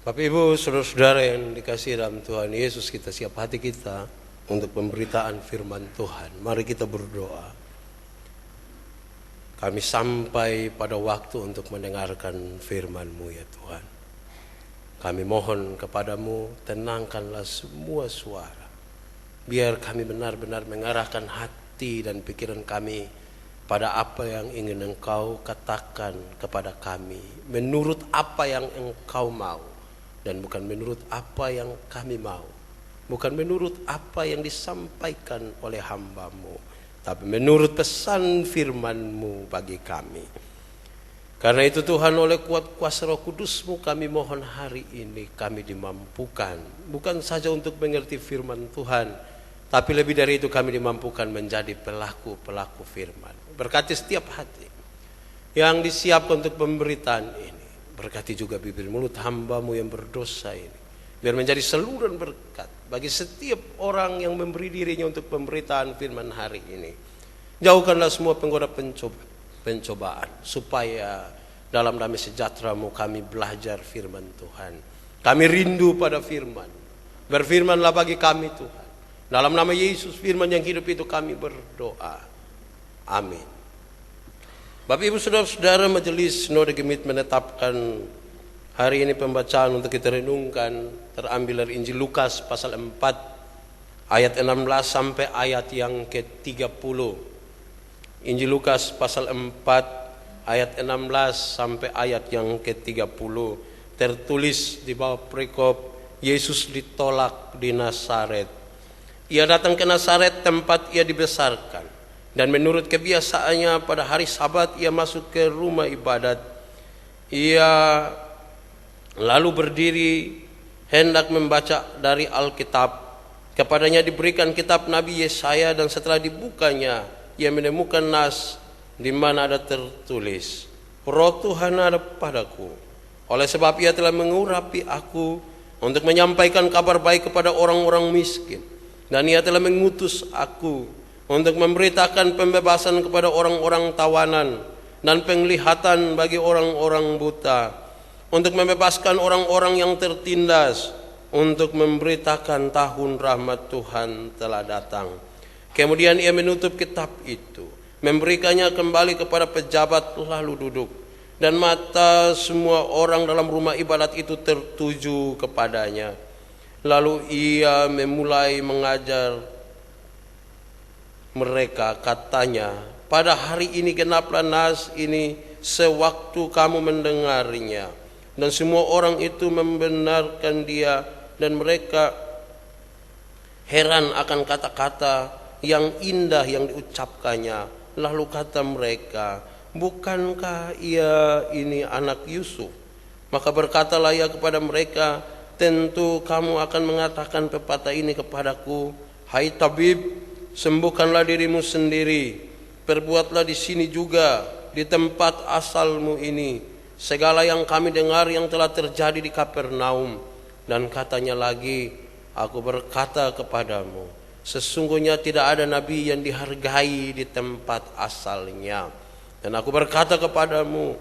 Bapak Ibu, saudara-saudara yang dikasihi dalam Tuhan Yesus, kita siap hati kita untuk pemberitaan firman Tuhan. Mari kita berdoa. Kami sampai pada waktu untuk mendengarkan firman-Mu ya Tuhan. Kami mohon kepadamu, tenangkanlah semua suara. Biar kami benar-benar mengarahkan hati dan pikiran kami pada apa yang ingin Engkau katakan kepada kami. Menurut apa yang Engkau mau. Dan bukan menurut apa yang kami mau. Bukan menurut apa yang disampaikan oleh hamba-Mu. Tapi menurut pesan firman-Mu bagi kami. Karena itu Tuhan, oleh kuat kuasa Roh Kudus-Mu kami mohon hari ini kami dimampukan. Bukan saja untuk mengerti firman Tuhan. Tapi lebih dari itu kami dimampukan menjadi pelaku-pelaku firman. Berkati setiap hati yang disiapkan untuk pemberitaan ini. Berkati juga bibir mulut hamba-Mu yang berdosa ini. Biar menjadi saluran berkat bagi setiap orang yang memberi dirinya untuk pemberitaan firman hari ini. Jauhkanlah semua penggoda pencobaan. Supaya dalam damai sejahtera-Mu kami belajar firman Tuhan. Kami rindu pada firman. Berfirmanlah bagi kami Tuhan. Dalam nama Yesus firman yang hidup itu kami berdoa. Amin. Bapak Ibu saudara-saudara, majelis Sinode Gemit menetapkan hari ini pembacaan untuk kita renungkan terambil dari Injil Lukas pasal 4 ayat 16 sampai ayat yang ke-30. Injil Lukas pasal 4 ayat 16 sampai ayat yang ke-30 tertulis di bawah perikop Yesus ditolak di Nazaret. Ia datang ke Nazaret, tempat ia dibesarkan. Dan menurut kebiasaannya pada hari Sabat ia masuk ke rumah ibadat. Ia lalu berdiri hendak membaca dari Alkitab. Kepadanya diberikan kitab Nabi Yesaya, dan setelah dibukanya ia menemukan nas di mana ada tertulis, Roh Tuhan ada padaku, oleh sebab ia telah mengurapi aku untuk menyampaikan kabar baik kepada orang-orang miskin. Dan ia telah mengutus aku untuk memberitakan pembebasan kepada orang-orang tawanan dan penglihatan bagi orang-orang buta, untuk membebaskan orang-orang yang tertindas, untuk memberitakan tahun rahmat Tuhan telah datang. Kemudian ia menutup kitab itu, memberikannya kembali kepada pejabat, lalu duduk. Dan mata semua orang dalam rumah ibadat itu tertuju kepadanya. Lalu ia memulai mengajar mereka, katanya, pada hari ini genaplah nas ini sewaktu kamu mendengarnya. Dan semua orang itu membenarkan dia, dan mereka heran akan kata-kata yang indah yang diucapkannya. Lalu kata mereka, bukankah ia ini anak Yusuf? Maka berkatalah ia kepada mereka, tentu kamu akan mengatakan pepatah ini kepadaku, hai tabib, sembuhkanlah dirimu sendiri, perbuatlah di sini juga, di tempat asalmu ini, segala yang kami dengar yang telah terjadi di Kapernaum. Dan katanya lagi, aku berkata kepadamu, sesungguhnya tidak ada nabi yang dihargai di tempat asalnya. Dan aku berkata kepadamu,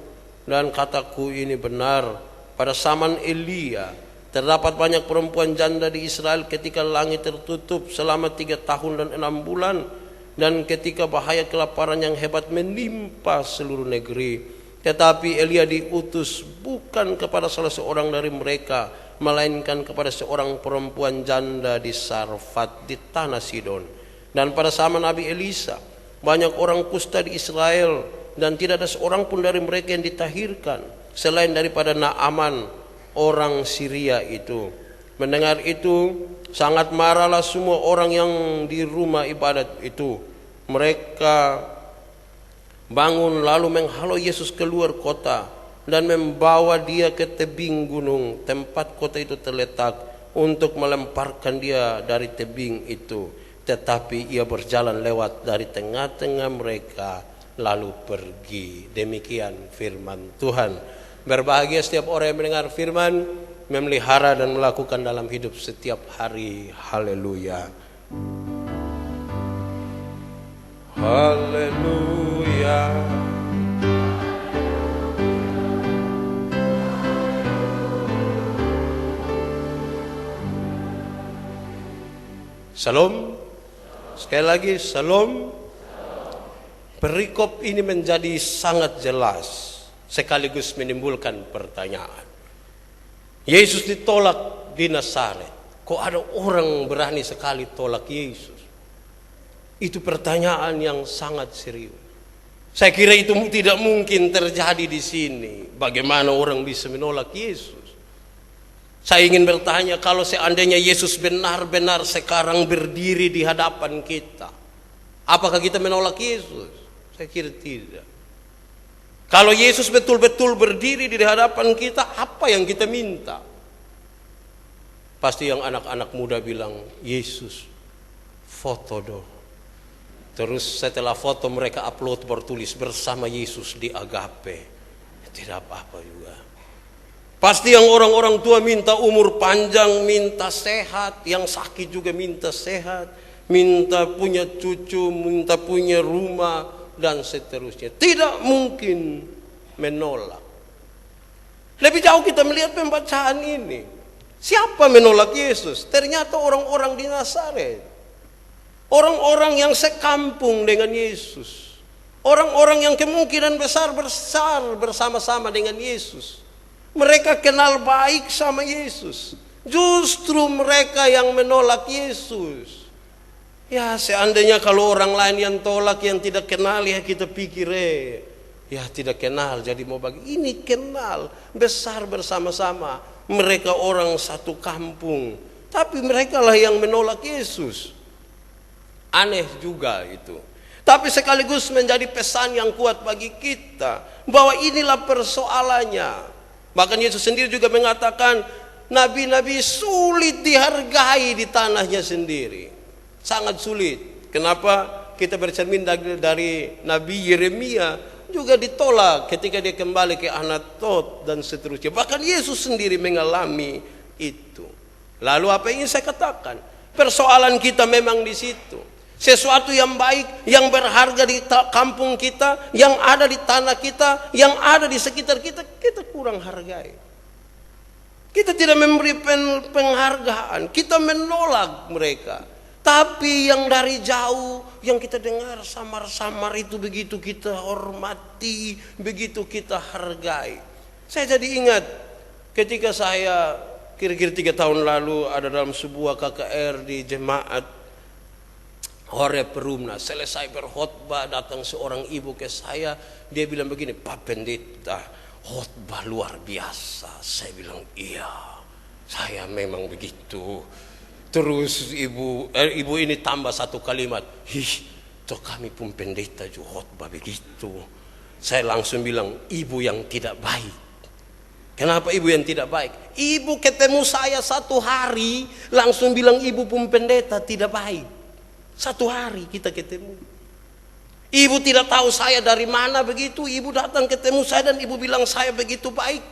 dan kataku ini benar, pada zaman Elia terdapat banyak perempuan janda di Israel ketika langit tertutup selama 3 tahun dan 6 bulan. Dan ketika bahaya kelaparan yang hebat menimpa seluruh negeri. Tetapi Elia diutus bukan kepada salah seorang dari mereka, melainkan kepada seorang perempuan janda di Sarfat di tanah Sidon. Dan pada zaman Nabi Elisa banyak orang kusta di Israel, dan tidak ada seorang pun dari mereka yang ditahirkan selain daripada Naaman orang Syria itu. Mendengar itu sangat marahlah semua orang yang di rumah ibadat itu. Mereka bangun lalu menghalau Yesus keluar kota dan membawa dia ke tebing gunung tempat kota itu terletak, untuk melemparkan dia dari tebing itu. Tetapi ia berjalan lewat dari tengah-tengah mereka lalu pergi. Demikian firman Tuhan. Berbahagia setiap orang yang mendengar firman, memelihara dan melakukan dalam hidup setiap hari. Haleluya. Haleluya. Salam. Sekali lagi, salam. Perikop ini menjadi sangat jelas, sekaligus menimbulkan pertanyaan. Yesus ditolak di Nazaret. Kok ada orang berani sekali tolak Yesus? Itu pertanyaan yang sangat serius. Saya kira itu tidak mungkin terjadi di sini. Bagaimana orang bisa menolak Yesus? Saya ingin bertanya, kalau seandainya Yesus benar-benar sekarang berdiri di hadapan kita, apakah kita menolak Yesus? Saya kira tidak. Kalau Yesus betul-betul berdiri di hadapan kita, apa yang kita minta? Pasti yang anak-anak muda bilang, Yesus, foto dong. Terus setelah foto mereka upload bertulis bersama Yesus di agape. Tidak apa-apa juga. Pasti yang orang-orang tua minta umur panjang, minta sehat, yang sakit juga minta sehat, minta punya cucu, minta punya rumah, dan seterusnya. Tidak mungkin menolak. Lebih jauh kita melihat pembacaan ini. Siapa menolak Yesus? Ternyata orang-orang di Nazaret. Orang-orang yang sekampung dengan Yesus. Orang-orang yang kemungkinan besar bersama-sama dengan Yesus. Mereka kenal baik sama Yesus. Justru mereka yang menolak Yesus. Ya, seandainya kalau orang lain yang tolak, yang tidak kenal, ya kita pikir ya tidak kenal jadi mau bagi. Ini kenal, besar bersama-sama. Mereka orang satu kampung, tapi mereka lah yang menolak Yesus. Aneh juga itu. Tapi sekaligus menjadi pesan yang kuat bagi kita, bahwa inilah persoalannya. Bahkan Yesus sendiri juga mengatakan, nabi-nabi sulit dihargai di tanahnya sendiri. Sangat sulit. Kenapa? Kita bercermin dari Nabi Yeremia, juga ditolak ketika dia kembali ke Anatot dan seterusnya. Bahkan Yesus sendiri mengalami itu. Lalu apa yang ingin saya katakan? Persoalan kita memang di situ. Sesuatu yang baik, yang berharga di kampung kita, yang ada di tanah kita, yang ada di sekitar kita, kita kurang hargai. Kita tidak memberi penghargaan, kita menolak mereka. Tapi yang dari jauh, yang kita dengar samar-samar itu begitu kita hormati, begitu kita hargai. Saya jadi ingat ketika saya kira-kira 3 tahun lalu ada dalam sebuah KKR di jemaat Hore Perumna. Selesai berkhotbah, datang seorang ibu ke saya, dia bilang begini, Pak Pendeta, khotbah luar biasa. Saya bilang, iya, saya memang begitu. Terus ibu ini tambah satu kalimat, toh kami pun pendeta juga khotbah begitu. Saya langsung bilang, ibu yang tidak baik. Kenapa ibu yang tidak baik? Ibu ketemu saya 1 hari, langsung bilang ibu pun pendeta tidak baik. 1 hari kita ketemu. Ibu tidak tahu saya dari mana begitu. Ibu datang ketemu saya dan ibu bilang saya begitu baik.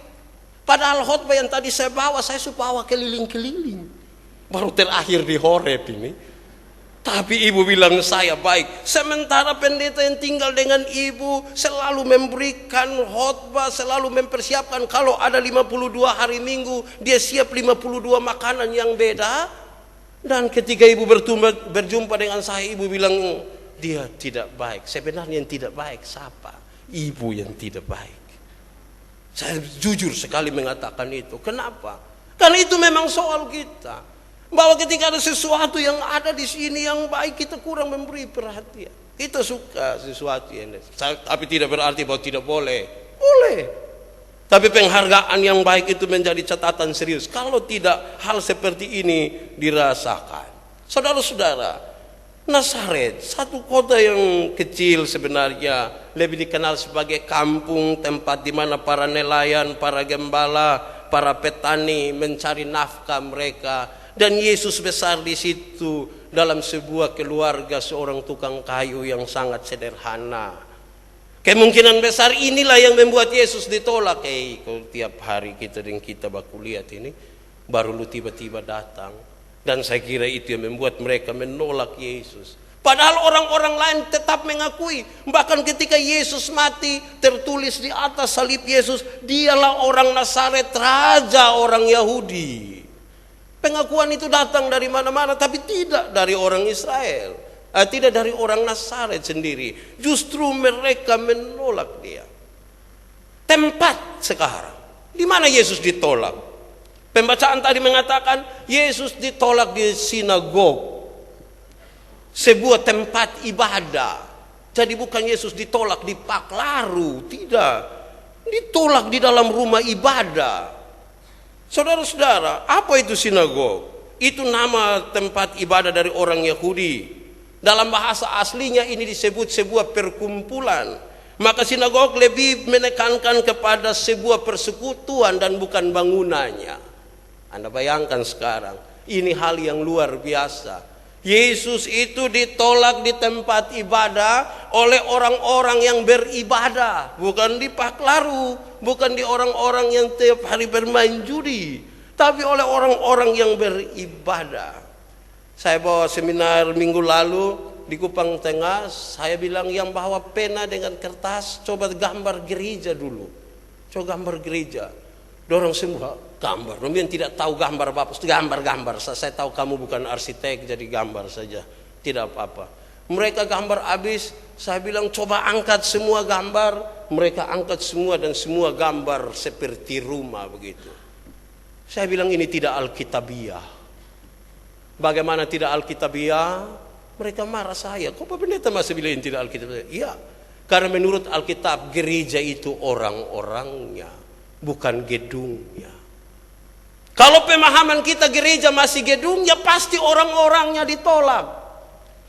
Padahal khotbah yang tadi saya bawa, saya bawa keliling-keliling. Baru terakhir di Horeb ini. Tapi ibu bilang saya baik. Sementara pendeta yang tinggal dengan ibu selalu memberikan khotbah, selalu mempersiapkan. Kalau ada 52 hari Minggu, dia siap 52 makanan yang beda. Dan ketika ibu berjumpa dengan saya, ibu bilang dia tidak baik. Sebenarnya yang tidak baik siapa? Ibu yang tidak baik. Saya jujur sekali mengatakan itu. Kenapa? Karena itu memang soal kita. Bahwa ketika ada sesuatu yang ada di sini yang baik, kita kurang memberi perhatian. Kita suka sesuatu yang tapi tidak berarti bahwa tidak boleh. Boleh. Tapi penghargaan yang baik itu menjadi catatan serius. Kalau tidak hal seperti ini dirasakan. Saudara-saudara, Nazaret, satu kota yang kecil sebenarnya, lebih dikenal sebagai kampung, tempat di mana para nelayan, para gembala, para petani mencari nafkah mereka. Dan Yesus besar di situ dalam sebuah keluarga seorang tukang kayu yang sangat sederhana. Kemungkinan besar inilah yang membuat Yesus ditolak. Kalau tiap hari kita baku lihat ini, baru lu tiba-tiba datang. Dan saya kira itu yang membuat mereka menolak Yesus. Padahal orang-orang lain tetap mengakui. Bahkan ketika Yesus mati, tertulis di atas salib Yesus, dialah orang Nazaret, raja orang Yahudi. Pengakuan itu datang dari mana-mana, tapi tidak dari orang Israel, tidak dari orang Nazaret sendiri. Justru mereka menolak dia. Tempat sekarang, di mana Yesus ditolak? Pembacaan tadi mengatakan Yesus ditolak di sinagog, sebuah tempat ibadah. Jadi bukan Yesus ditolak di Paklaru, tidak. Ditolak di dalam rumah ibadah. Saudara-saudara, apa itu sinagog? Itu nama tempat ibadah dari orang Yahudi. Dalam bahasa aslinya ini disebut sebuah perkumpulan. Maka sinagog lebih menekankan kepada sebuah persekutuan dan bukan bangunannya. Anda bayangkan sekarang, ini hal yang luar biasa. Yesus itu ditolak di tempat ibadah oleh orang-orang yang beribadah, bukan di Paklaru, bukan di orang-orang yang tiap hari bermain judi, tapi oleh orang-orang yang beribadah. Saya bawa seminar minggu lalu di Kupang Tengah, saya bilang yang bawa pena dengan kertas, coba gambar gereja dulu. Coba gambar gereja. Dorong semua gambar. Kemudian tidak tahu gambar Bapak, gambar-gambar. Saya tahu kamu bukan arsitek, jadi gambar saja. Tidak apa-apa. Mereka gambar habis, saya bilang coba angkat semua gambar. Mereka angkat semua dan semua gambar seperti rumah begitu. Saya bilang ini tidak alkitabiah. Bagaimana tidak alkitabiah? Mereka marah saya. Kok Pak Pendeta masih bilang tidak alkitabiah? Iya, karena menurut Alkitab gereja itu orang-orangnya, bukan gedungnya. Kalau pemahaman kita gereja masih gedungnya, pasti orang-orangnya ditolak.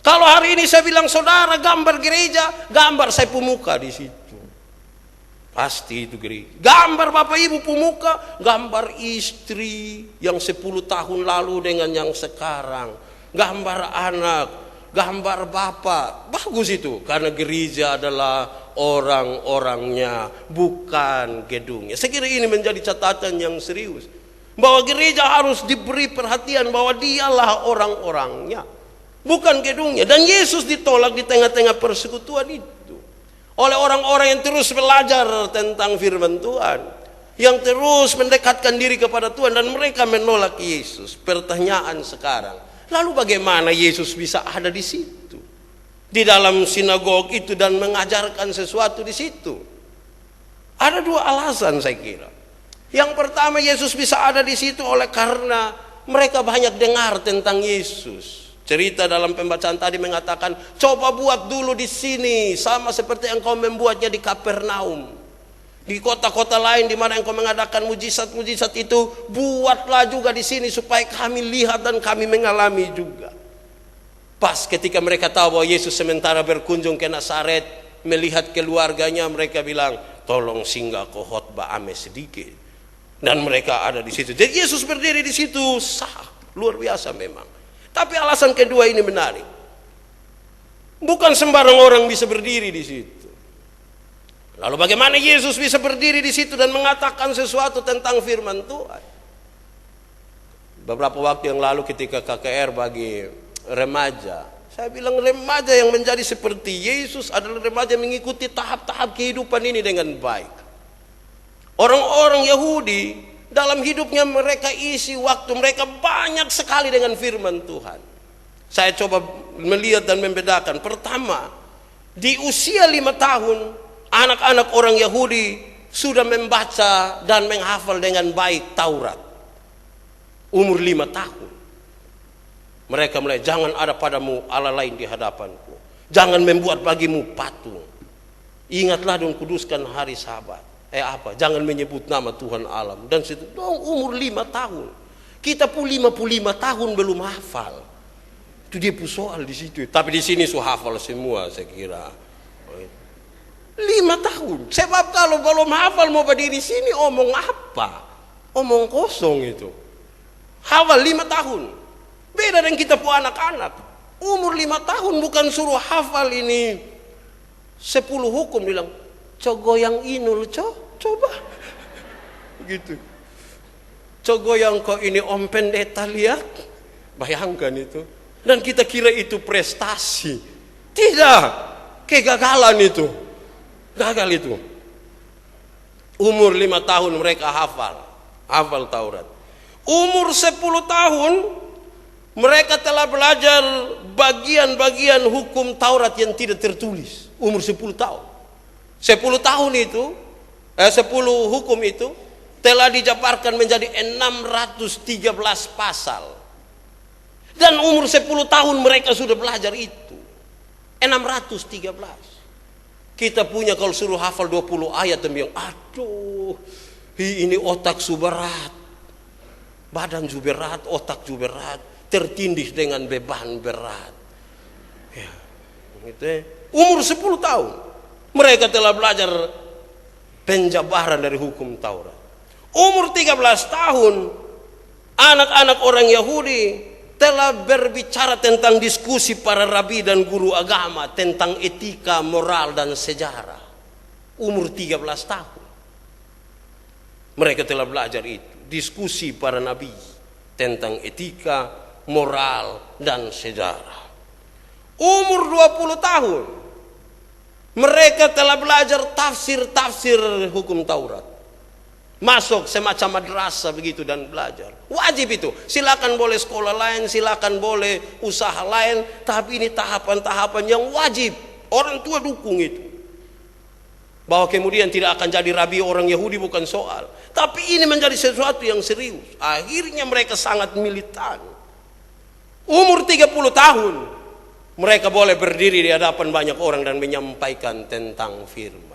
Kalau hari ini saya bilang saudara gambar gereja, gambar saya pemuka di situ, pasti itu gereja. Gambar Bapak Ibu pemuka, gambar istri yang 10 tahun lalu dengan yang sekarang, gambar anak, gambar bapak, bagus itu. Karena gereja adalah orang-orangnya, bukan gedungnya. Saya kira ini menjadi catatan yang serius, bahwa gereja harus diberi perhatian bahwa dialah orang-orangnya, bukan gedungnya. Dan Yesus ditolak di tengah-tengah persekutuan itu oleh orang-orang yang terus belajar tentang firman Tuhan, yang terus mendekatkan diri kepada Tuhan, dan mereka menolak Yesus. Pertanyaan sekarang, lalu bagaimana Yesus bisa ada di situ, di dalam sinagog itu, dan mengajarkan sesuatu di situ? Ada 2 alasan saya kira. Yang pertama, Yesus bisa ada di situ oleh karena mereka banyak dengar tentang Yesus. Cerita dalam pembacaan tadi mengatakan, coba buat dulu di sini sama seperti yang kau membuatnya di Kapernaum. Di kota-kota lain di mana engkau mengadakan mujizat-mujizat itu, buatlah juga di sini supaya kami lihat dan kami mengalami juga. Pas ketika mereka tahu bahwa Yesus sementara berkunjung ke Nazaret, melihat keluarganya, mereka bilang, tolong singgah ke khotbah ame sedikit. Dan mereka ada di situ. Jadi Yesus berdiri di situ, sah, luar biasa memang. Tapi alasan kedua ini menarik. Bukan sembarang orang bisa berdiri di situ. Lalu bagaimana Yesus bisa berdiri di situ dan mengatakan sesuatu tentang firman Tuhan? Beberapa waktu yang lalu ketika KKR bagi remaja, saya bilang remaja yang menjadi seperti Yesus adalah remaja yang mengikuti tahap-tahap kehidupan ini dengan baik. Orang-orang Yahudi dalam hidupnya mereka isi waktu mereka banyak sekali dengan firman Tuhan. Saya coba melihat dan membedakan. Pertama, di usia 5 tahun anak-anak orang Yahudi sudah membaca dan menghafal dengan baik Taurat. Umur 5 tahun mereka mulai, jangan ada padamu Allah lain di hadapanku, jangan membuat bagimu patung, ingatlah dan kuduskan hari Sabat. Jangan menyebut nama Tuhan alam. Dan situ dong umur 5 tahun. Kita pun 55 tahun belum hafal. Itu dia pun soal di situ. Tapi di sini sudah hafal semua saya kira. 5 tahun. Sebab kalau belum hafal mau berdiri sini omong apa? Omong kosong itu. Hafal 5 tahun. Beda dengan kita pun anak-anak. Umur 5 tahun bukan suruh hafal ini 10 hukum, bilang cogoyang inul coba gitu. Cogoyang kok ini Om Pendeta lihat, bayangkan itu. Dan kita kira itu prestasi. Tidak, kegagalan itu. Gagal itu. Umur 5 tahun mereka hafal Taurat. Umur 10 tahun mereka telah belajar bagian-bagian hukum Taurat yang tidak tertulis. Umur 10 tahun. 10 tahun itu 10 hukum itu telah dijabarkan menjadi 613 pasal. Dan umur 10 tahun mereka sudah belajar itu. 613. Kita punya kalau suruh hafal 20 ayat dan bilang, aduh, ini otak su berat. Badan su berat, otak su berat, tertindih dengan beban berat. Ya, gitu ya. Umur 10 tahun mereka telah belajar penjabaran dari hukum Taurat. Umur 13 tahun anak-anak orang Yahudi telah berbicara tentang diskusi para rabi dan guru agama tentang etika, moral dan sejarah. Umur 13 tahun mereka telah belajar itu, diskusi para nabi tentang etika, moral dan sejarah. Umur 20 tahun mereka telah belajar tafsir hukum Taurat. Masuk semacam madrasah begitu dan belajar. Wajib itu. Silakan boleh sekolah lain, silakan boleh usaha lain, tapi ini tahapan-tahapan yang wajib. Orang tua dukung itu. Bahwa kemudian tidak akan jadi rabi orang Yahudi bukan soal. Tapi ini menjadi sesuatu yang serius. Akhirnya mereka sangat militan. Umur 30 tahun mereka boleh berdiri di hadapan banyak orang dan menyampaikan tentang firman.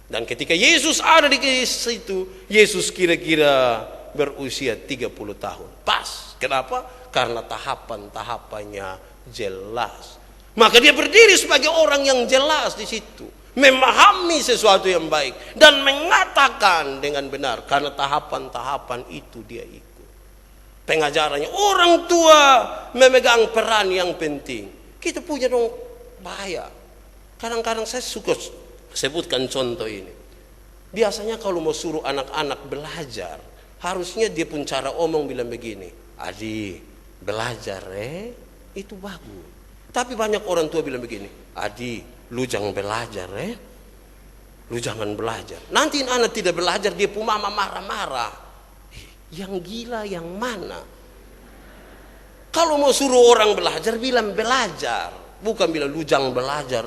Dan ketika Yesus ada di situ, Yesus kira-kira berusia 30 tahun. Pas. Kenapa? Karena tahapan-tahapannya jelas. Maka dia berdiri sebagai orang yang jelas di situ. Memahami sesuatu yang baik. Dan mengatakan dengan benar. Karena tahapan-tahapan itu dia ikut. Pengajarannya. Orang tua memegang peran yang penting. Kita punya dong bahaya. Kadang-kadang saya suka sebutkan contoh ini. Biasanya kalau mau suruh anak-anak belajar, harusnya dia pun cara omong bilang begini, Adi belajar itu bagus. Tapi banyak orang tua bilang begini, Adi lu jangan belajar lu jangan belajar. Nanti anak tidak belajar dia pun mama marah-marah. Yang gila yang mana? Kalau mau suruh orang belajar bilang belajar, bukan bilang lu jangan belajar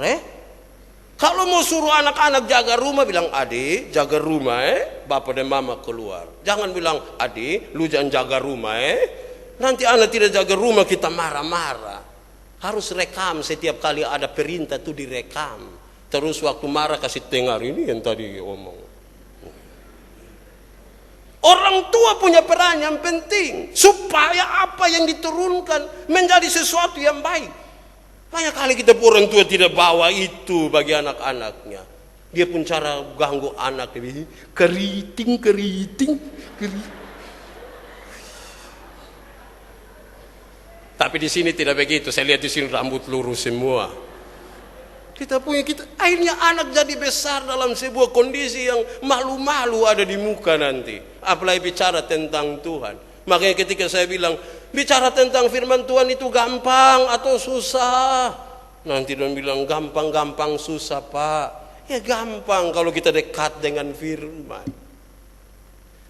Kalau mau suruh anak-anak jaga rumah bilang adik jaga rumah bapak dan mama keluar. Jangan bilang adik lu jangan jaga rumah nanti anak tidak jaga rumah kita marah-marah. Harus rekam setiap kali ada perintah tuh direkam. Terus waktu marah kasih dengar ini yang tadi omong. Orang tua punya peran yang penting supaya apa yang diturunkan menjadi sesuatu yang baik. Banyak kali kita orang tua tidak bawa itu bagi anak-anaknya. Dia pun cara ganggu anak ini keriting. Tapi di sini tidak begitu. Saya lihat di sini rambut lurus semua. Akhirnya anak jadi besar dalam sebuah kondisi yang malu-malu ada di muka nanti. Apalagi bicara tentang Tuhan. Makanya ketika saya bilang bicara tentang firman Tuhan itu gampang atau susah, nanti dia bilang gampang susah pak. Ya gampang kalau kita dekat dengan firman.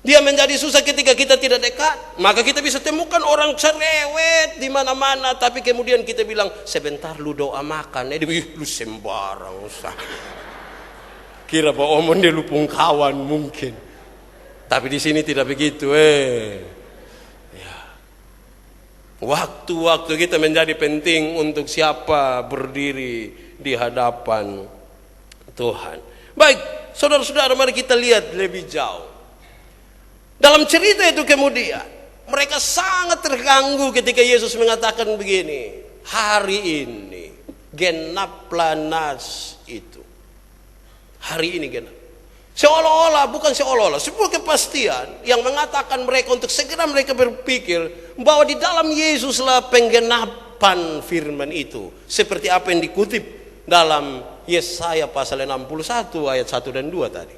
Dia menjadi susah ketika kita tidak dekat. Maka kita bisa temukan orang cerewet di mana-mana, tapi kemudian kita bilang sebentar lu doa makan, lu sembarang usah. Kira bahwa omong dia lupung kawan mungkin. Tapi di sini tidak begitu Waktu-waktu kita menjadi penting untuk siapa berdiri di hadapan Tuhan. Baik, saudara-saudara, mari kita lihat lebih jauh. Dalam cerita itu kemudian, mereka sangat terganggu ketika Yesus mengatakan begini, hari ini genaplah nas itu. Hari ini genap. Seolah-olah, bukan seolah-olah, sebuah kepastian yang mengatakan mereka untuk segera mereka berpikir bahwa di dalam Yesuslah penggenapan firman itu. Seperti apa yang dikutip dalam Yesaya pasal 61 ayat 1 dan 2 tadi.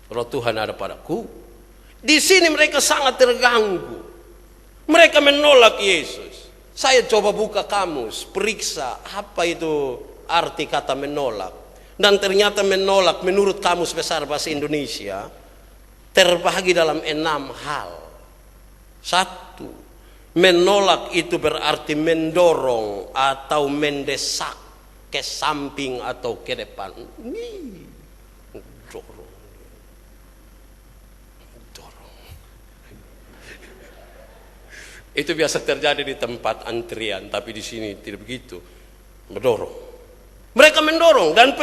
Roh Tuhan ada padaku. Di sini mereka sangat terganggu. Mereka menolak Yesus. Saya coba buka kamus, periksa apa itu arti kata menolak. Dan ternyata menolak menurut Kamus Besar Bahasa Indonesia terbagi dalam 6 hal. Satu, menolak itu berarti mendorong atau mendesak ke samping atau ke depan. Dorong. Itu biasa terjadi di tempat antrian, tapi di sini tidak begitu. Mendorong. Mereka mendorong, dan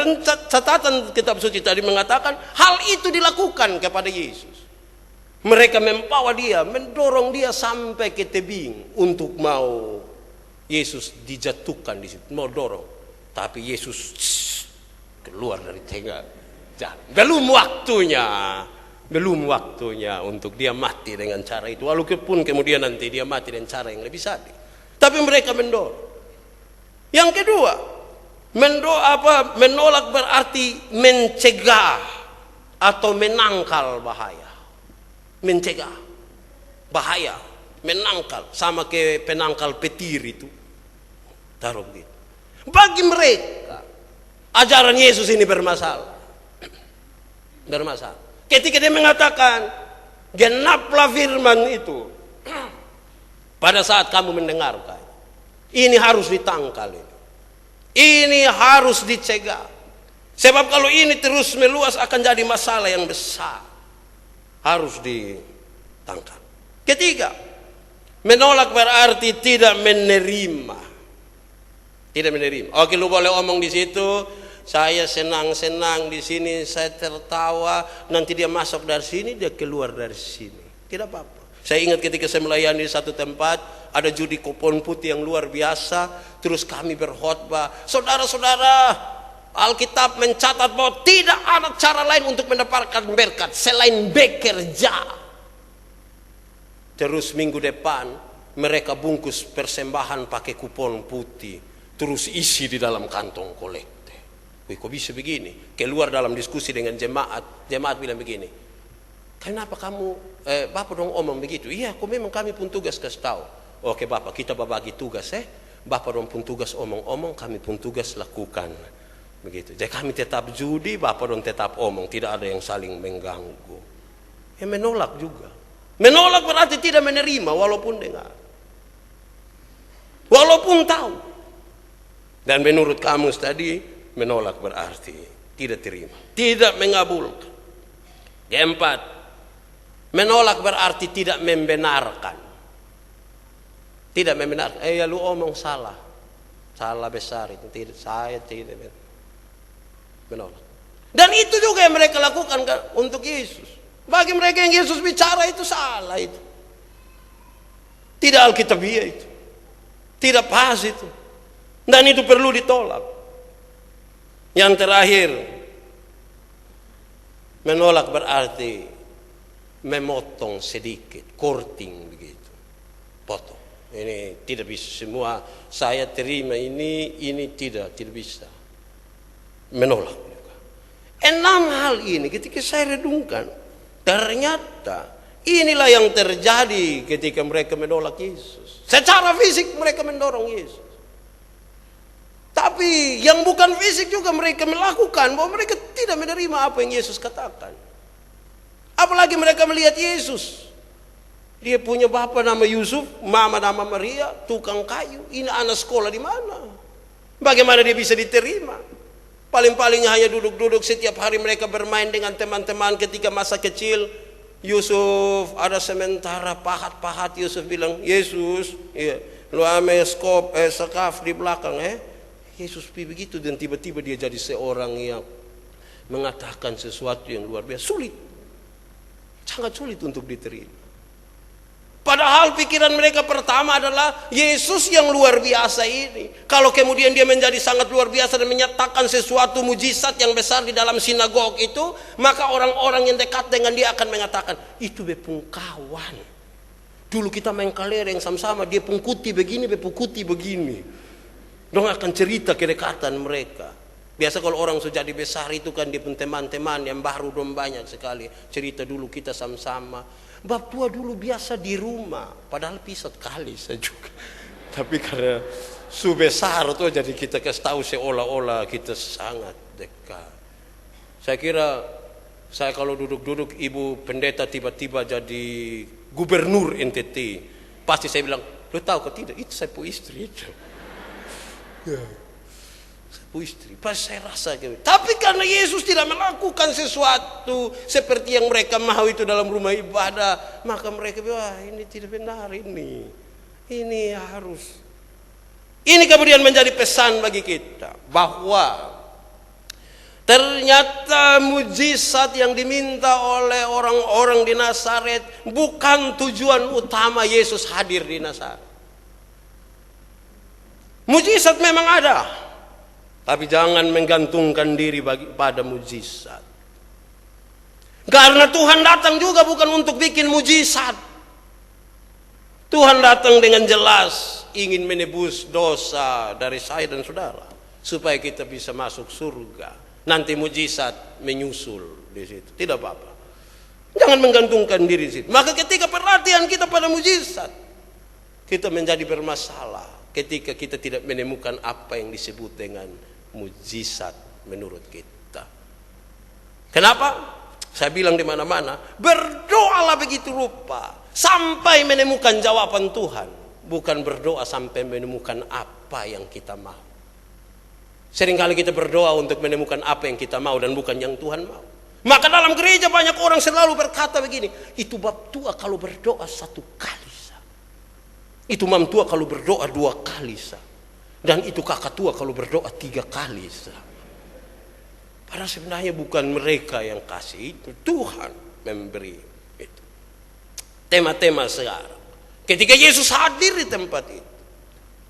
catatan kitab suci tadi mengatakan hal itu dilakukan kepada Yesus. Mereka membawa dia, mendorong dia sampai ke tebing untuk mau Yesus dijatuhkan di situ, mau dorong. Tapi Yesus keluar dari tengah jalan. Belum waktunya untuk dia mati dengan cara itu. Walaupun kemudian nanti dia mati dengan cara yang lebih sadis. Tapi mereka mendorong. Yang kedua, menolak berarti mencegah atau menangkal bahaya. Mencegah bahaya, menangkal, sama ke penangkal petir itu. Taruh begitu. Bagi mereka ajaran Yesus ini bermasalah. Ketika dia mengatakan genaplah firman itu, pada saat kamu mendengarkan, ini harus ditangkal ini. Ini harus dicegah. Sebab kalau ini terus meluas akan jadi masalah yang besar. Harus ditangkal. Ketiga, menolak berarti tidak menerima. Tidak menerima. Oke, lu boleh omong di situ, saya senang-senang di sini, saya tertawa, nanti dia masuk dari sini, dia keluar dari sini. Tidak apa-apa. Saya ingat ketika saya melayani di satu tempat, ada judi kupon putih yang luar biasa, terus kami berkhotbah, saudara-saudara, Alkitab mencatat bahwa tidak ada cara lain untuk mendapatkan berkat selain bekerja. Terus minggu depan mereka bungkus persembahan pakai kupon putih, terus isi di dalam kantong kolekte. Wih, kok bisa begini? Keluar dalam diskusi dengan jemaat bilang begini, kenapa kamu Bapak dong omong begitu? Iya, kok memang kami pun tugas kasih tahu. Oke Bapak, kita berbagi tugas Bapak dong pun tugas omong-omong, kami pun tugas lakukan. Begitu. Jadi kami tetap judi, Bapak dong tetap omong, tidak ada yang saling mengganggu. Menolak juga. Menolak berarti tidak menerima walaupun dengar. Walaupun tahu. Dan menurut kamus tadi, menolak berarti tidak terima, tidak mengabulkan. Keempat, menolak berarti tidak membenarkan. Tidak membenarkan. Ya lu omong salah. Salah besar itu. Tidak, saya tidak menolak. Dan itu juga yang mereka lakukan untuk Yesus. Bagi mereka yang Yesus bicara itu salah itu. Tidak alkitabiah itu. Tidak pas itu. Dan itu perlu ditolak. Yang terakhir, menolak berarti memotong sedikit, korting begitu, potong. Ini tidak bisa semua saya terima, ini tidak bisa. Menolak juga. 6 hal ini ketika saya redungkan, ternyata inilah yang terjadi ketika mereka menolak Yesus. Secara fisik mereka mendorong Yesus. Tapi yang bukan fisik juga mereka melakukan, bahwa mereka tidak menerima apa yang Yesus katakan. Apalagi mereka melihat Yesus. Dia punya bapak nama Yusuf, mama nama Maria, tukang kayu. Ini anak sekolah di mana? Bagaimana dia bisa diterima? Paling-palingnya hanya duduk-duduk, setiap hari mereka bermain dengan teman-teman ketika masa kecil. Yusuf ada sementara pahat-pahat, Yusuf bilang, Yesus, ya, lu ame sekaf di belakang, Yesus begitu, dan tiba-tiba dia jadi seorang yang mengatakan sesuatu yang luar biasa. Sulit. Sangat sulit untuk diterima. Padahal pikiran mereka pertama adalah Yesus yang luar biasa ini. Kalau kemudian dia menjadi sangat luar biasa dan menyatakan sesuatu mujizat yang besar di dalam sinagog itu, maka orang-orang yang dekat dengan dia akan mengatakan, itu bepung kawan. Dulu kita main kelereng sama-sama, dia pungkuti begini, bepungkuti begini. Dong akan cerita kedekatan mereka. Biasa kalau orang sudah jadi besar itu kan dia pun teman-teman yang baru dong banyak sekali. Cerita dulu kita sama-sama. Bab tua dulu biasa di rumah, padahal pisah kali saya juga. Tapi karena su besar tuh jadi kita kasih tahu seolah-olah kita sangat dekat. Saya kira Saya kalau duduk-duduk ibu pendeta tiba-tiba jadi gubernur NTT, pasti saya bilang, lo tahu kok tidak? Itu saya pu istri itu. Ya. Saya pu istri. Pasti saya rasa gitu. Tapi karena Yesus tidak melakukan sesuatu seperti yang mereka mau itu dalam rumah ibadah, maka mereka bilang, wah ini tidak benar ini. Ini harus. Ini kemudian menjadi pesan bagi kita bahwa ternyata mujizat yang diminta oleh orang-orang di Nazaret bukan tujuan utama Yesus hadir di Nazaret. Mujizat memang ada, tapi jangan menggantungkan diri pada mujizat. Karena Tuhan datang juga bukan untuk bikin mujizat. Tuhan datang dengan jelas ingin menebus dosa dari saya dan saudara supaya kita bisa masuk surga. Nanti mujizat menyusul di situ. Tidak apa-apa. Jangan menggantungkan diri di situ. Maka ketika perhatian kita pada mujizat, kita menjadi bermasalah ketika kita tidak menemukan apa yang disebut dengan mujizat menurut kita. Kenapa? Saya bilang di mana-mana, berdoalah begitu rupa sampai menemukan jawaban Tuhan, bukan berdoa sampai menemukan apa yang kita mau. Seringkali kita berdoa untuk menemukan apa yang kita mau dan bukan yang Tuhan mau. Maka dalam gereja banyak orang selalu berkata begini, itu bab tua kalau berdoa 1 kali sah. Itu mam tua kalau berdoa 2 kali sah. Dan itu kakak tua kalau berdoa 3 kali sah. Padahal sebenarnya bukan mereka yang kasih itu, Tuhan memberi itu. Tema-tema sekarang. Ketika Yesus hadir di tempat itu,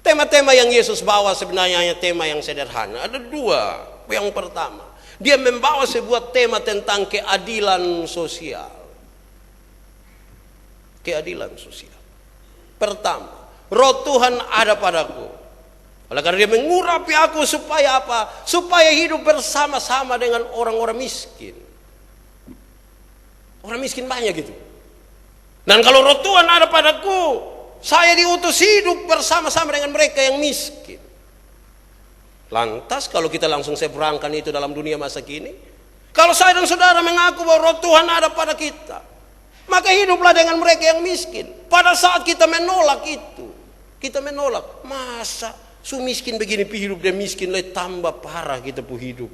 tema-tema yang Yesus bawa sebenarnya hanya tema yang sederhana. Ada 2. Yang pertama, dia membawa sebuah tema tentang keadilan sosial. Keadilan sosial. Pertama, roh Tuhan ada padaku. Oleh karena dia mengurapi aku supaya apa? Supaya hidup bersama-sama dengan orang-orang miskin. Orang miskin banyak gitu. Dan kalau roh Tuhan ada padaku, saya diutus hidup bersama-sama dengan mereka yang miskin. Lantas kalau kita langsung seberangkan itu dalam dunia masa kini, kalau saya dan saudara mengaku bahwa roh Tuhan ada pada kita, maka hiduplah dengan mereka yang miskin. Pada saat kita menolak itu, kita menolak, masa su miskin begini pi hidup, dia miskin lebih tambah parah kita pu hidup.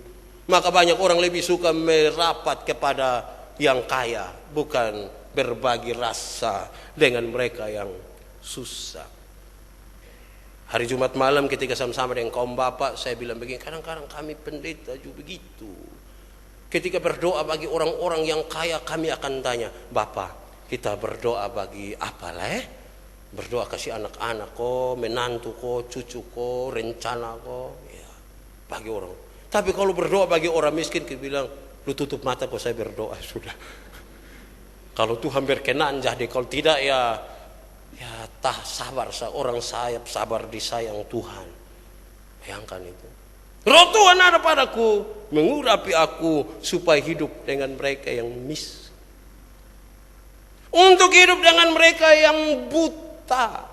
Maka banyak orang lebih suka merapat kepada yang kaya, bukan berbagi rasa dengan mereka yang susah. Hari Jumat malam ketika sama-sama dengan kaum bapak, saya bilang begini, kadang-kadang kami pendeta juga begitu. Ketika berdoa bagi orang-orang yang kaya, kami akan tanya, Bapak, kita berdoa bagi apa lah? Berdoa kasih anak-anak kok, menantu kok, cucu kok, rencana kok, ya, bagi orang. Tapi kalau berdoa bagi orang miskin, kita bilang, lu tutup mata kok, saya berdoa sudah. Kalau Tuhan berkenan jadi, kalau tidak ya tah sabar orang saya sabar disayang Tuhan. Bayangkan itu. Roh Tuhan ada padaku, mengurapi aku supaya hidup dengan mereka yang miskin. Untuk hidup dengan mereka yang buta.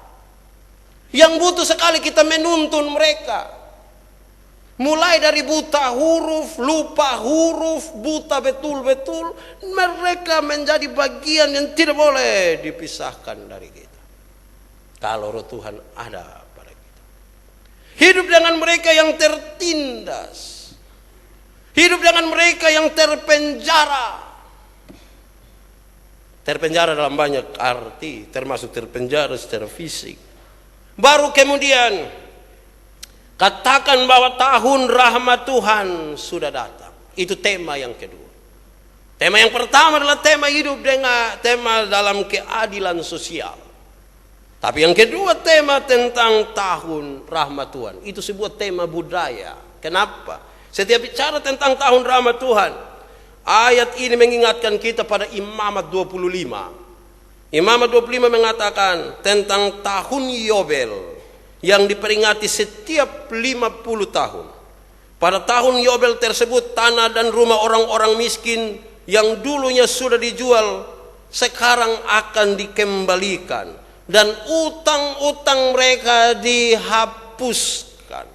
Yang butuh sekali kita menuntun mereka. Mulai dari buta huruf, lupa huruf, buta betul-betul, mereka menjadi bagian yang tidak boleh dipisahkan dari kita. Kalau roh Tuhan ada pada kita. Hidup dengan mereka yang tertindas. Hidup dengan mereka yang terpenjara. Terpenjara dalam banyak arti, termasuk terpenjara secara fisik. Baru kemudian katakan bahwa tahun rahmat Tuhan sudah datang. Itu tema yang kedua. Tema yang pertama adalah tema hidup dengan tema dalam keadilan sosial. Tapi yang kedua tema tentang tahun rahmat Tuhan. Itu sebuah tema budaya. Kenapa? Setiap bicara tentang tahun rahmat Tuhan, ayat ini mengingatkan kita pada Imamat 25. Imamat 25 mengatakan tentang tahun Yobel yang diperingati setiap 50 tahun. Pada tahun Yobel tersebut tanah dan rumah orang-orang miskin yang dulunya sudah dijual sekarang akan dikembalikan. Dan utang-utang mereka dihapuskan.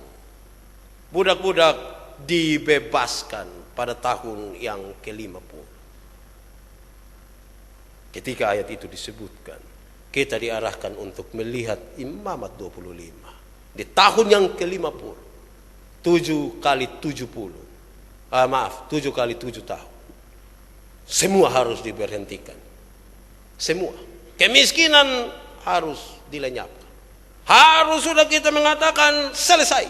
Budak-budak dibebaskan pada tahun yang ke-50. Ketika ayat itu disebutkan, kita diarahkan untuk melihat Imamat 25 di tahun yang ke-50, 7 kali 70, 7 kali 7 tahun. Semua harus diberhentikan. Semua. Kemiskinan harus dilenyapkan. Harus sudah kita mengatakan selesai.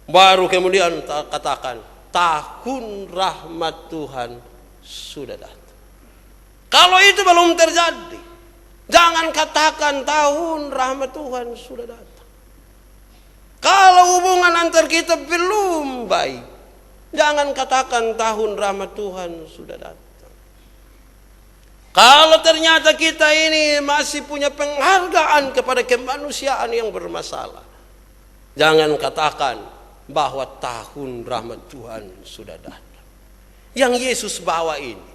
Baru kemudian katakan tahun rahmat Tuhan sudah datang. Kalau itu belum terjadi, jangan katakan tahun rahmat Tuhan sudah datang. Kalau hubungan antar kita belum baik, jangan katakan tahun rahmat Tuhan sudah datang. Kalau ternyata kita ini masih punya penghargaan kepada kemanusiaan yang bermasalah, jangan katakan bahwa tahun rahmat Tuhan sudah datang. Yang Yesus bawa ini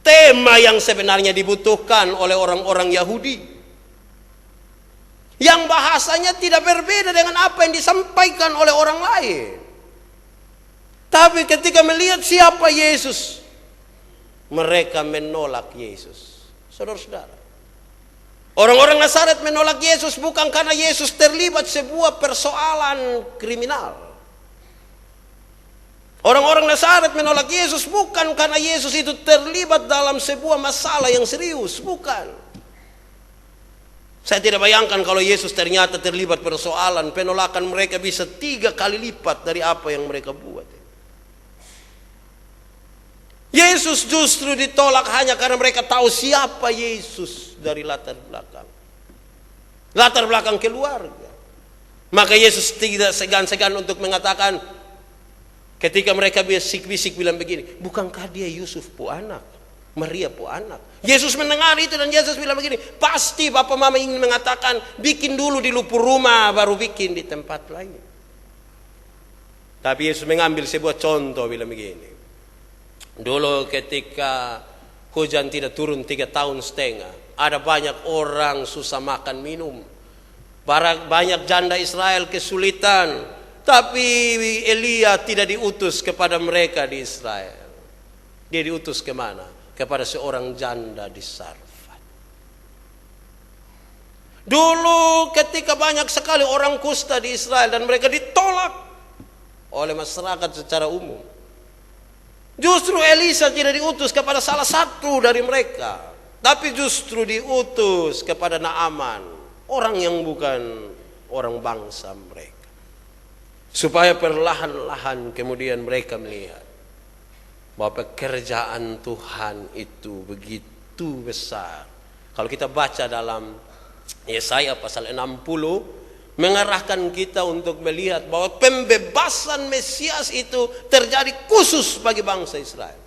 tema yang sebenarnya dibutuhkan oleh orang-orang Yahudi, yang bahasanya tidak berbeda dengan apa yang disampaikan oleh orang lain. Tapi ketika melihat siapa Yesus, mereka menolak Yesus. Saudara-saudara, orang-orang Nazaret menolak Yesus bukan karena Yesus terlibat sebuah persoalan kriminal. Orang-orang Nazaret menolak Yesus bukan karena Yesus itu terlibat dalam sebuah masalah yang serius. Bukan. Saya tidak bayangkan kalau Yesus ternyata terlibat persoalan, penolakan mereka bisa 3 kali lipat dari apa yang mereka buat. Yesus justru ditolak hanya karena mereka tahu siapa Yesus dari latar belakang. Latar belakang keluarga. Maka Yesus tidak segan-segan untuk mengatakan, ketika mereka bisik-bisik bilang begini, bukankah dia Yusuf pu anak, Maria pu anak? Yesus mendengar itu dan Yesus bilang begini, pasti bapak mama ingin mengatakan, bikin dulu di lupur rumah, baru bikin di tempat lain. Tapi Yesus mengambil sebuah contoh bilang begini, dulu ketika hujan tidak turun 3 tahun setengah, ada banyak orang susah makan minum, banyak janda Israel kesulitan. Tapi Elia tidak diutus kepada mereka di Israel. Dia diutus kemana? Kepada seorang janda di Sarfat. Dulu ketika banyak sekali orang kusta di Israel dan mereka ditolak oleh masyarakat secara umum, justru Elisa tidak diutus kepada salah satu dari mereka, tapi justru diutus kepada Naaman, orang yang bukan orang bangsa mereka. Supaya perlahan-lahan kemudian mereka melihat bahwa pekerjaan Tuhan itu begitu besar. Kalau kita baca dalam Yesaya pasal 60, mengarahkan kita untuk melihat bahwa pembebasan Mesias itu terjadi khusus bagi bangsa Israel.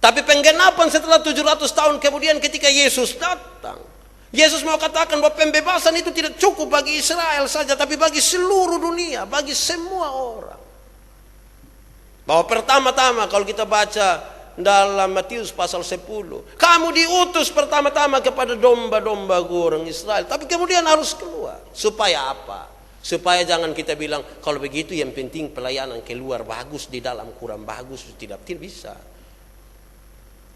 Tapi penggenapan setelah 700 tahun kemudian ketika Yesus datang, Yesus mau katakan bahwa pembebasan itu tidak cukup bagi Israel saja, tapi bagi seluruh dunia, bagi semua orang. Bahwa pertama-tama kalau kita baca dalam Matius pasal 10, kamu diutus pertama-tama kepada domba-domba orang Israel, tapi kemudian harus keluar. Supaya apa? Supaya jangan kita bilang kalau begitu yang penting pelayanan keluar bagus, di dalam kurang bagus. Tidak bisa.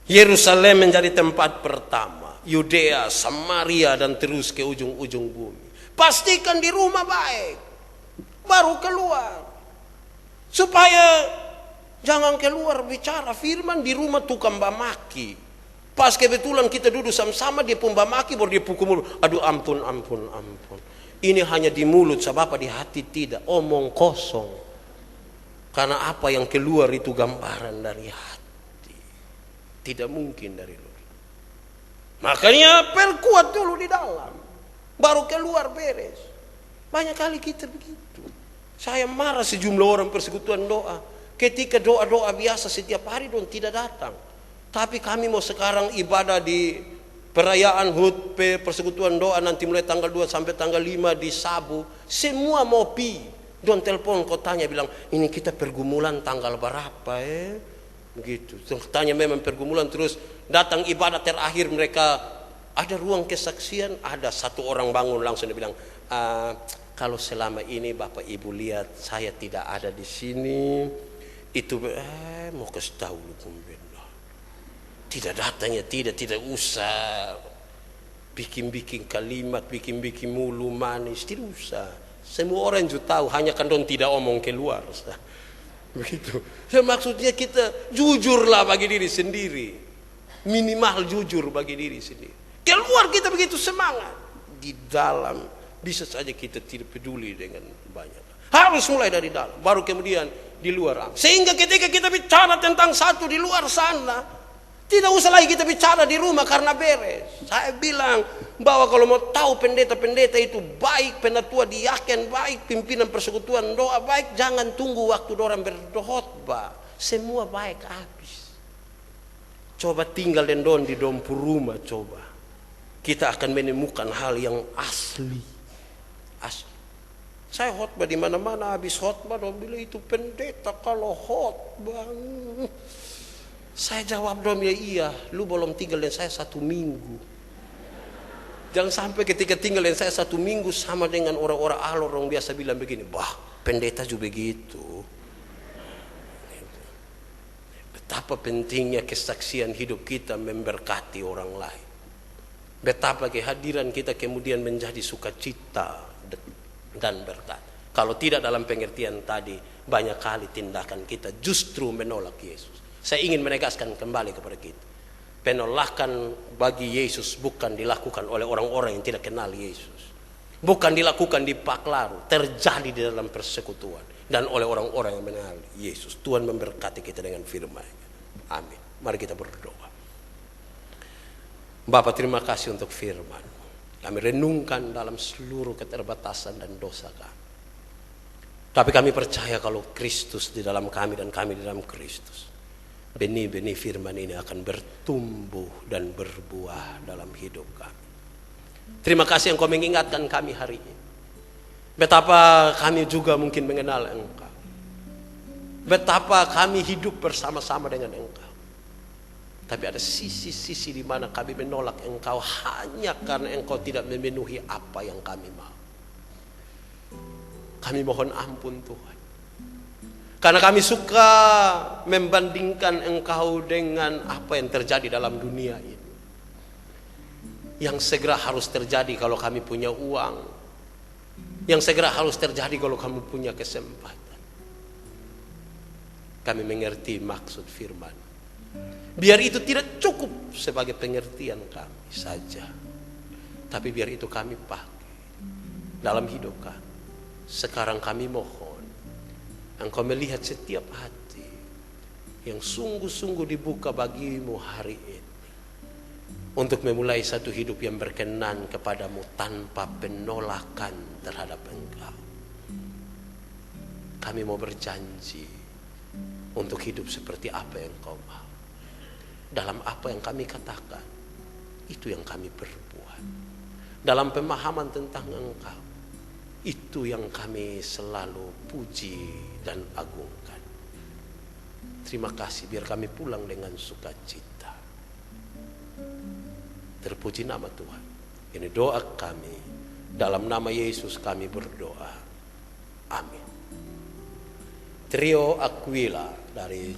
Yerusalem menjadi tempat pertama, Yudea, Samaria, dan terus ke ujung-ujung bumi. Pastikan di rumah baik, baru keluar. Supaya jangan keluar bicara firman di rumah tukang bamaki. Pas kebetulan kita duduk sama-sama, dia pun bamaki, baru dia pukul mulut. Aduh ampun. Ini hanya di mulut, sebab di hati tidak, omong kosong. Karena apa yang keluar itu gambaran dari hati, tidak mungkin dari luar. Makanya perkuat dulu di dalam, baru keluar beres. Banyak kali kita begitu. Saya marah sejumlah orang persekutuan doa, ketika doa-doa biasa setiap hari don tidak datang. Tapi kami mau sekarang ibadah di perayaan HUT persekutuan doa nanti mulai tanggal 2 sampai tanggal 5 di Sabu, semua mau pi. Don telepon kotanya bilang, ini kita pergumulan tanggal berapa begitu. Tanya memang pergumulan, terus datang ibadah terakhir mereka ada ruang kesaksian, ada satu orang bangun langsung dia bilang, kalau selama ini Bapak Ibu lihat saya tidak ada di sini, itu mau kasih tahu lu. Tidak datang ya, tidak usah bikin-bikin kalimat, bikin-bikin mulu manis, tidak usah. Semua orang juga tahu, hanya kan dong tidak omong keluar. Begitu. Ya, maksudnya kita jujurlah bagi diri sendiri. Minimal jujur bagi diri sendiri. Keluar kita begitu semangat. Di dalam bisa saja kita tidak peduli dengan banyak. Harus mulai dari dalam, baru kemudian di luar. Sehingga ketika kita bicara tentang satu di luar sana, tidak usah lagi kita bicara di rumah karena beres. Saya bilang bahwa kalau mau tahu pendeta-pendeta itu baik, penatua diaken baik, pimpinan persekutuan doa baik, jangan tunggu waktu orang berkhotbah. Semua baik habis. Coba tinggal dan di dompu rumah, coba. Kita akan menemukan hal yang asli. Asli. Saya khotbah di mana-mana, habis khotbah dong bilang itu pendeta kalau khotbah. Saya jawab dong ya iya, lu belum tinggal dengan saya 1 minggu. Jangan sampai ketika tinggal dengan saya 1 minggu sama dengan orang-orang alor yang biasa bilang begini, bah pendeta juga begitu. Betapa pentingnya kesaksian hidup kita memberkati orang lain. Betapa kehadiran kita kemudian menjadi sukacita dan berkat. Kalau tidak dalam pengertian tadi, banyak kali tindakan kita justru menolak Yesus. Saya ingin menegaskan kembali kepada kita. Penolakan bagi Yesus bukan dilakukan oleh orang-orang yang tidak kenal Yesus. Bukan dilakukan di paklaru, terjadi di dalam persekutuan. Dan oleh orang-orang yang mengenal Yesus. Tuhan memberkati kita dengan firman. Amin. Mari kita berdoa. Bapa, terima kasih untuk firman. Kami renungkan dalam seluruh keterbatasan dan dosa kami. Tapi kami percaya kalau Kristus di dalam kami dan kami di dalam Kristus, benih-benih firman ini akan bertumbuh dan berbuah dalam hidup kami. Terima kasih Engkau mengingatkan kami hari ini. Betapa kami juga mungkin mengenal Engkau. Betapa kami hidup bersama-sama dengan Engkau. Tapi ada sisi-sisi di mana kami menolak Engkau hanya karena Engkau tidak memenuhi apa yang kami mau. Kami mohon ampun Tuhan. Karena kami suka membandingkan Engkau dengan apa yang terjadi dalam dunia ini. Yang segera harus terjadi kalau kami punya uang. Yang segera harus terjadi kalau kamu punya kesempatan. Kami mengerti maksud firman. Biar itu tidak cukup sebagai pengertian kami saja. Tapi biar itu kami pakai dalam hidup kami. Sekarang kami mohon Engkau melihat setiap hati yang sungguh-sungguh dibuka bagimu hari ini. Untuk memulai satu hidup yang berkenan kepadamu tanpa penolakan terhadap Engkau. Kami mau berjanji untuk hidup seperti apa yang Engkau mau. Dalam apa yang kami katakan, itu yang kami perbuat. Dalam pemahaman tentang Engkau, itu yang kami selalu puji dan agungkan. Terima kasih, biar kami pulang dengan sukacita. Terpuji nama Tuhan. Ini doa kami. Dalam nama Yesus kami berdoa. Amin. Trio Aquila dari